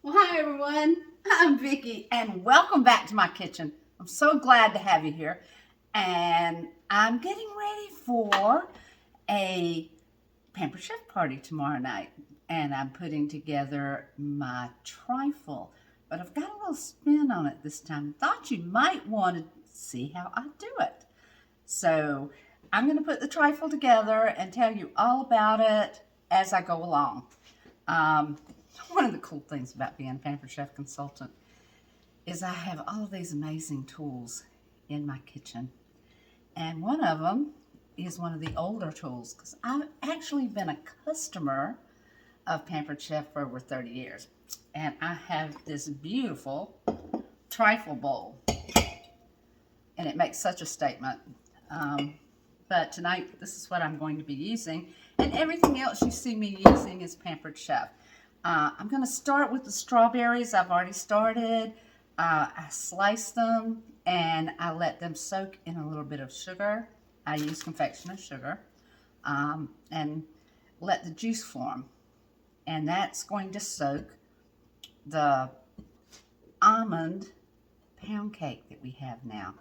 Well, hi everyone. I'm Vicki, and welcome back to my kitchen. I'm so glad to have you here. And I'm getting ready for a Pampered Chef party tomorrow night. And I'm putting together my trifle. But I've got a little spin on it this time. Thought you might want to see how I do it. So I'm going to put the trifle together and tell you all about it as I go along. Um, One of the cool things about being a Pampered Chef consultant is I have all of these amazing tools in my kitchen. And one of them is one of the older tools because I've actually been a customer of Pampered Chef for over 30 years. And I have this beautiful trifle bowl. And it makes such a statement. But tonight, this is what I'm going to be using. And everything else you see me using is Pampered Chef. I'm going to start with the strawberries. I've already started. I slice them and I let them soak in a little bit of sugar. I use confectioner's sugar. And let the juice form. And that's going to soak the almond pound cake that we have now.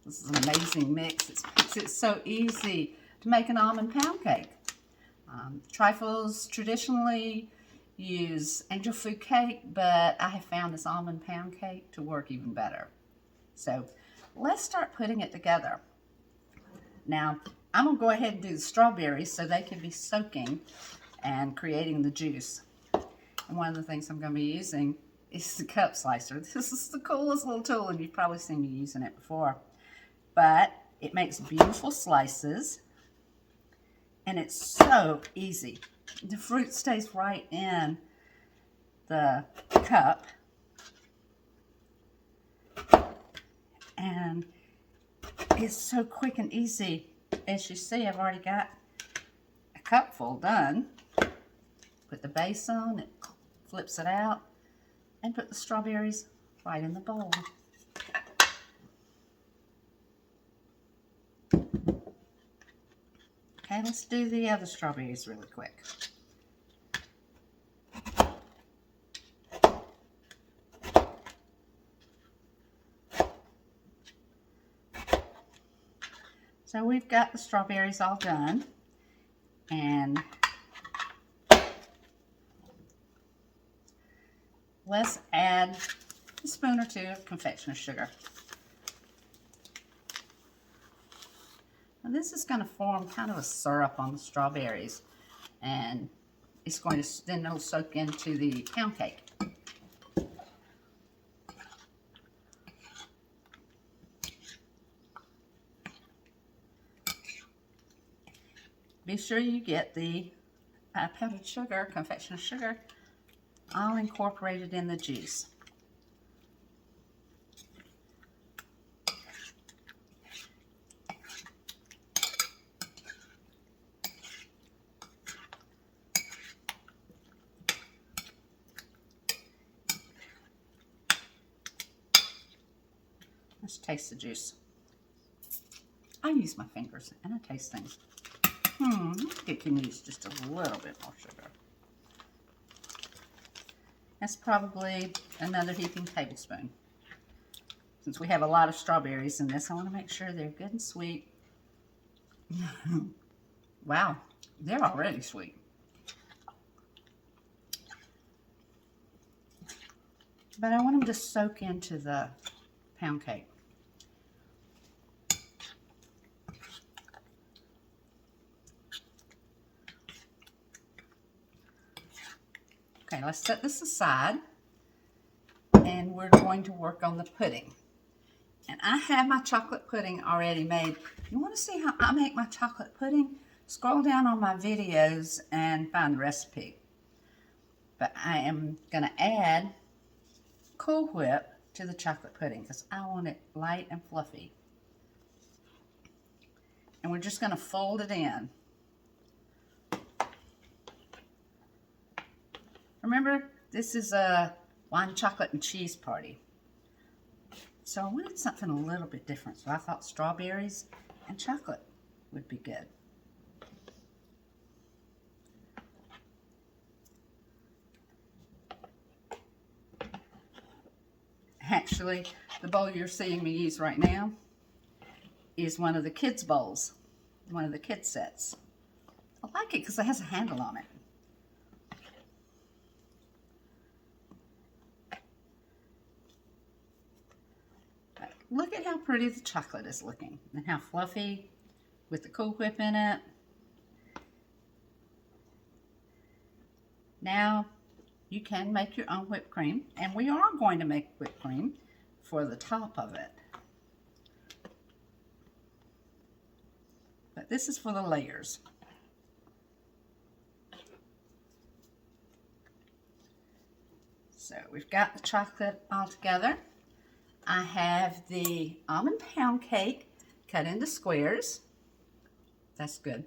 This is an amazing mix. It's so easy to make an almond pound cake. Trifles traditionally use angel food cake, but I have found this almond pound cake to work even better. So let's start putting it together. Now, I'm going to go ahead and do the strawberries so they can be soaking and creating the juice. And one of the things I'm going to be using is the cup slicer. This is the coolest little tool, and you've probably seen me using it before. But it makes beautiful slices, and it's so easy. The fruit stays right in the cup, and it's so quick and easy. As you see, I've already got a cupful done. Put the base on, it flips it out, and put the strawberries right in the bowl. Okay, let's do the other strawberries really quick. So we've got the strawberries all done, and let's add a spoon or two of confectioner's sugar. Now this is going to form kind of a syrup on the strawberries, and it's going to then it'll soak into the pound cake. Be sure you get the powdered sugar, confectioner's sugar, all incorporated in the juice. Let's taste the juice. I use my fingers and I taste things. It can use just a little bit more sugar. That's probably another heaping tablespoon. Since we have a lot of strawberries in this, I want to make sure they're good and sweet. Wow, they're already sweet. But I want them to soak into the pound cake. Okay, let's set this aside, and we're going to work on the pudding. And I have my chocolate pudding already made. If you want to see how I make my chocolate pudding, scroll down on my videos and find the recipe. But I am going to add Cool Whip to the chocolate pudding because I want it light and fluffy. And we're just going to fold it in. Remember, this is a wine, chocolate, and cheese party. So I wanted something a little bit different. So I thought strawberries and chocolate would be good. Actually, the bowl you're seeing me use right now is one of the kids' bowls, one of the kids' sets. I like it because it has a handle on it. Look at how pretty the chocolate is looking and how fluffy with the Cool Whip in it. Now you can make your own whipped cream, and we are going to make whipped cream for the top of it. But this is for the layers. So we've got the chocolate all together. I have the almond pound cake cut into squares. That's good.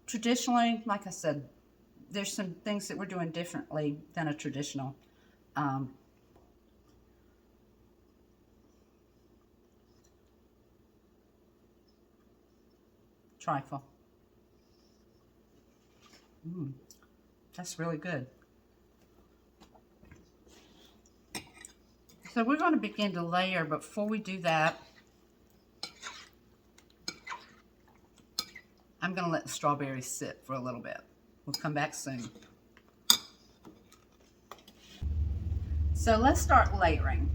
Traditionally, like I said, there's some things that we're doing differently than a traditional trifle. That's really good. So we're going to begin to layer, but before we do that, I'm going to let the strawberries sit for a little bit. We'll come back soon. So let's start layering.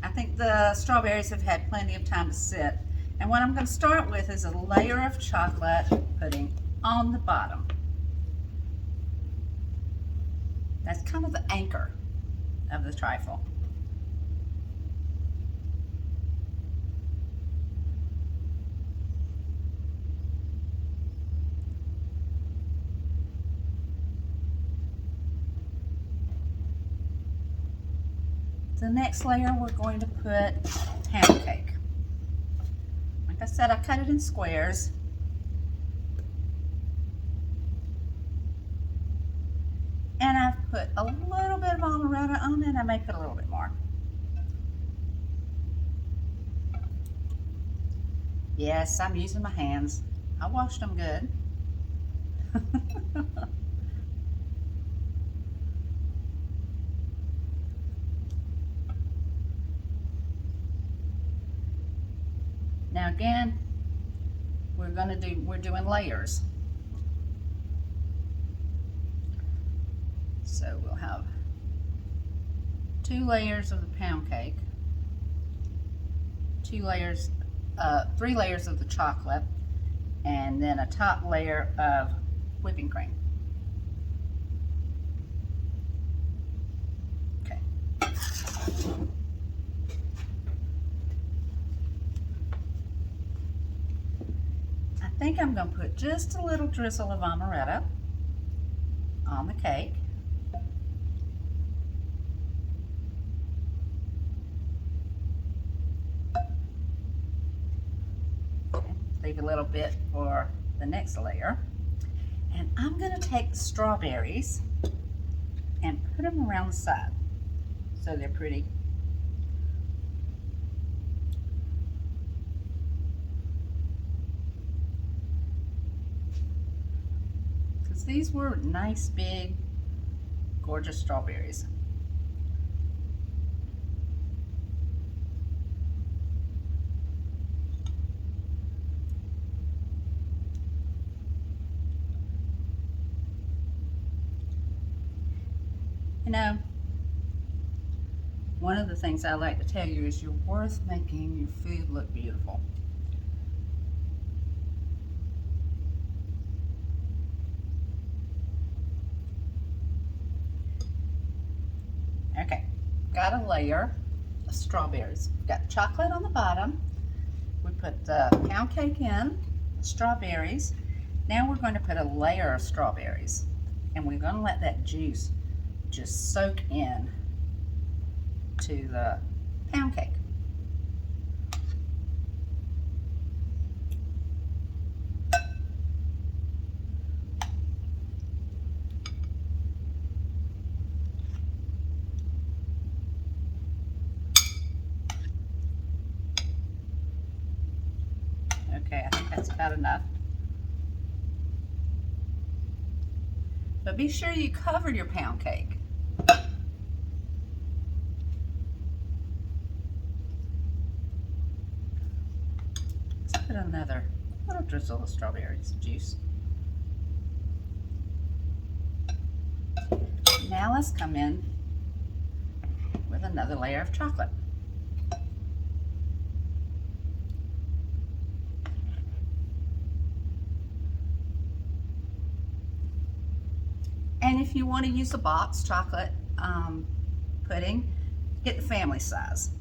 I think the strawberries have had plenty of time to sit. And what I'm going to start with is a layer of chocolate pudding on the bottom. That's kind of the anchor of the trifle. The next layer we're going to put pound cake. Like I said, I cut it in squares. And I've put a little bit of amaretto on it. I may put a little bit more. Yes, I'm using my hands. I washed them good. Now again, we're doing layers. So we'll have 2 layers of the pound cake, 3 layers of the chocolate, and then a top layer of whipping cream. Okay. I think I'm going to put just a little drizzle of amaretto on the cake. Leave a little bit for the next layer. And I'm going to take the strawberries and put them around the side so they're pretty. Because these were nice, big, gorgeous strawberries. You know, one of the things I like to tell you is you're worth making your food look beautiful. Okay, got a layer of strawberries. Got chocolate on the bottom. We put the pound cake in, the strawberries. Now we're going to put a layer of strawberries, and we're going to let that juice just soak in to the pound cake. Okay, I think that's about enough. But be sure you cover your pound cake. another little drizzle of strawberries juice. Now let's come in with another layer of chocolate. And if you want to use a box chocolate pudding, get the family size.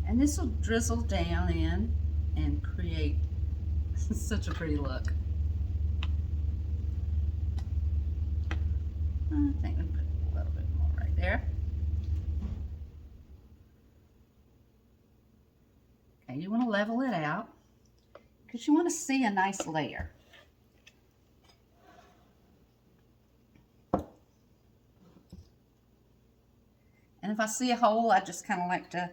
And this will drizzle down in and create such a pretty look. I think we put a little bit more right there. Okay, you want to level it out because you want to see a nice layer. And if I see a hole, I just kind of like to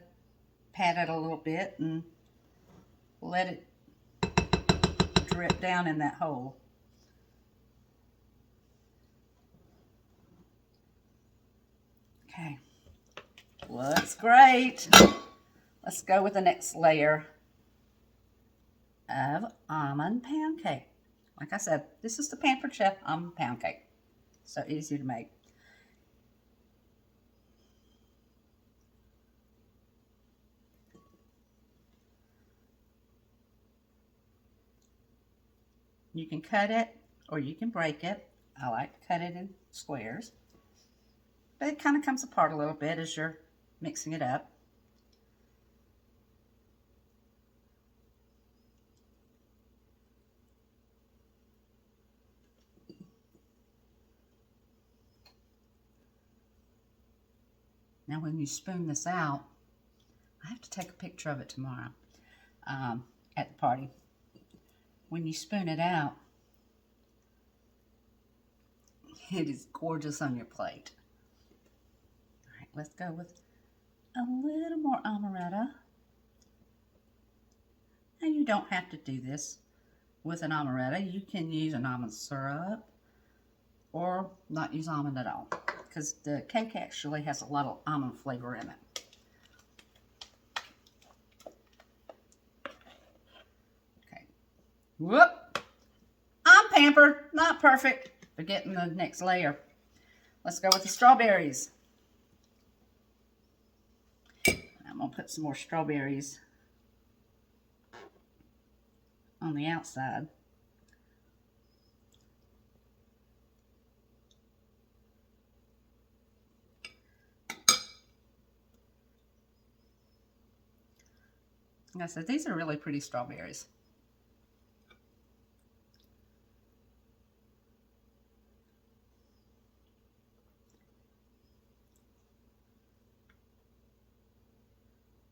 pat it a little bit and let it drip down in that hole. Okay, looks great. Let's go with the next layer of almond pound cake. Like I said, this is the Pampered Chef almond pound cake. So easy to make. You can cut it or you can break it. I like to cut it in squares. But it kind of comes apart a little bit as you're mixing it up. Now when you spoon this out, I have to take a picture of it tomorrow at the party. When you spoon it out, it is gorgeous on your plate. All right, let's go with a little more amaretto. Now you don't have to do this with an amaretto. You can use an almond syrup or not use almond at all because the cake actually has a lot of almond flavor in it. Okay. Whoop! I'm pampered, not perfect. We're getting the next layer. Let's go with the strawberries. I'm going to put some more strawberries on the outside. Like I said, these are really pretty strawberries.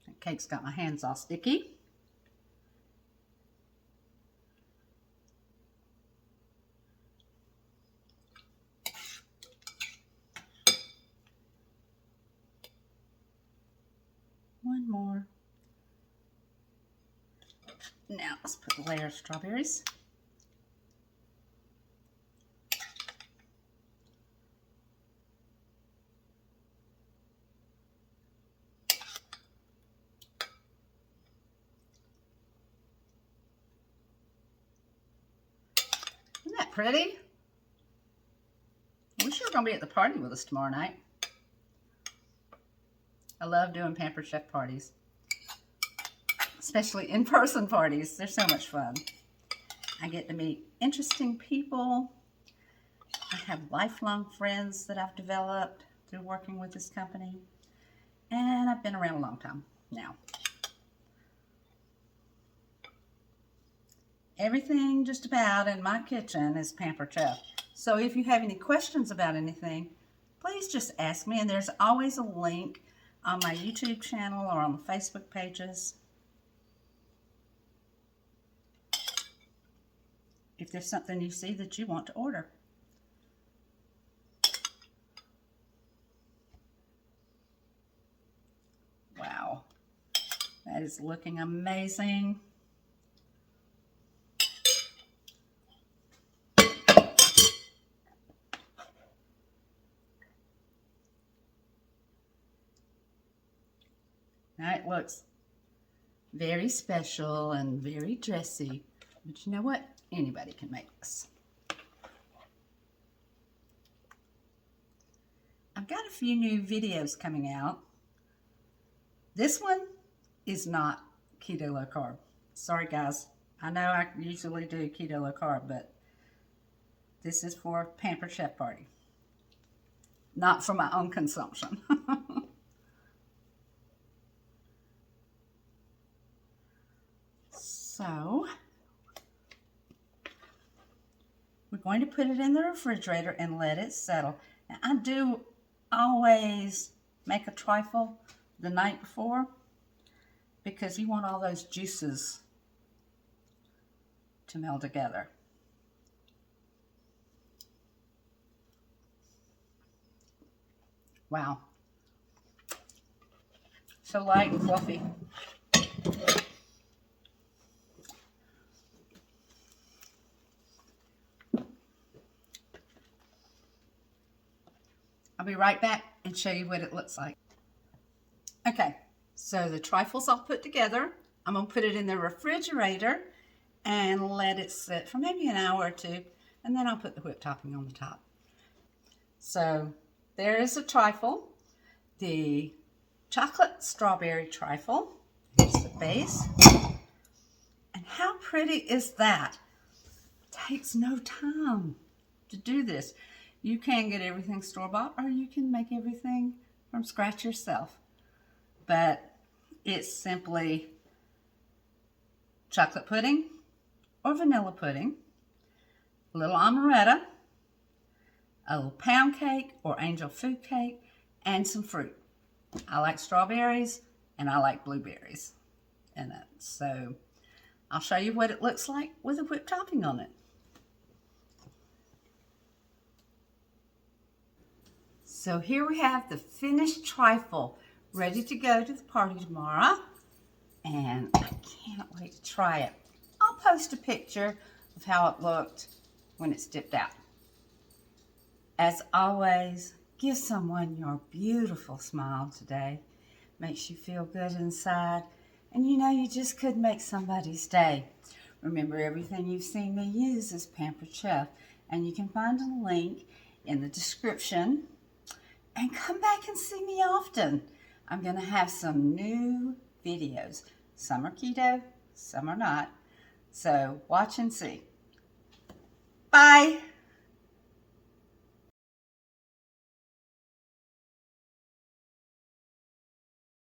The cake's got my hands all sticky. One more. Now let's put a layer of strawberries. Isn't that pretty? I wish you were going to be at the party with us tomorrow night. I love doing Pampered Chef parties. Especially in-person parties. They're so much fun. I get to meet interesting people. I have lifelong friends that I've developed through working with this company. And I've been around a long time now. Everything just about in my kitchen is Pampered Chef. So if you have any questions about anything, please just ask me. And there's always a link on my YouTube channel or on the Facebook pages. If there's something you see that you want to order. Wow, that is looking amazing. Now it looks very special and very dressy, but you know what? Anybody can make this. I've got a few new videos coming out. This one is not keto low carb. Sorry guys, I know I usually do keto low carb, but this is for Pampered Chef Party, not for my own consumption. So we're going to put it in the refrigerator and let it settle. Now, I do always make a trifle the night before because you want all those juices to meld together. Wow. So light and fluffy. I'll be right back and show you what it looks like. Okay, so the trifle's all put together. I'm gonna put it in the refrigerator and let it sit for maybe an hour or two, and then I'll put the whipped topping on the top. So there is a trifle, the chocolate strawberry trifle. Here's the base. And how pretty is that? It takes no time to do this. You can get everything store-bought, or you can make everything from scratch yourself. But it's simply chocolate pudding or vanilla pudding, a little amaretto, a little pound cake or angel food cake, and some fruit. I like strawberries and I like blueberries in it. So I'll show you what it looks like with a whipped topping on it. So here we have the finished trifle, ready to go to the party tomorrow. And I can't wait to try it. I'll post a picture of how it looked when it's dipped out. As always, give someone your beautiful smile today. Makes you feel good inside. And you know you just could make somebody's day. Remember, everything you've seen me use is Pampered Chef. And you can find a link in the description. And come back and see me often. I'm going to have some new videos. Some are keto, some are not. So watch and see. Bye.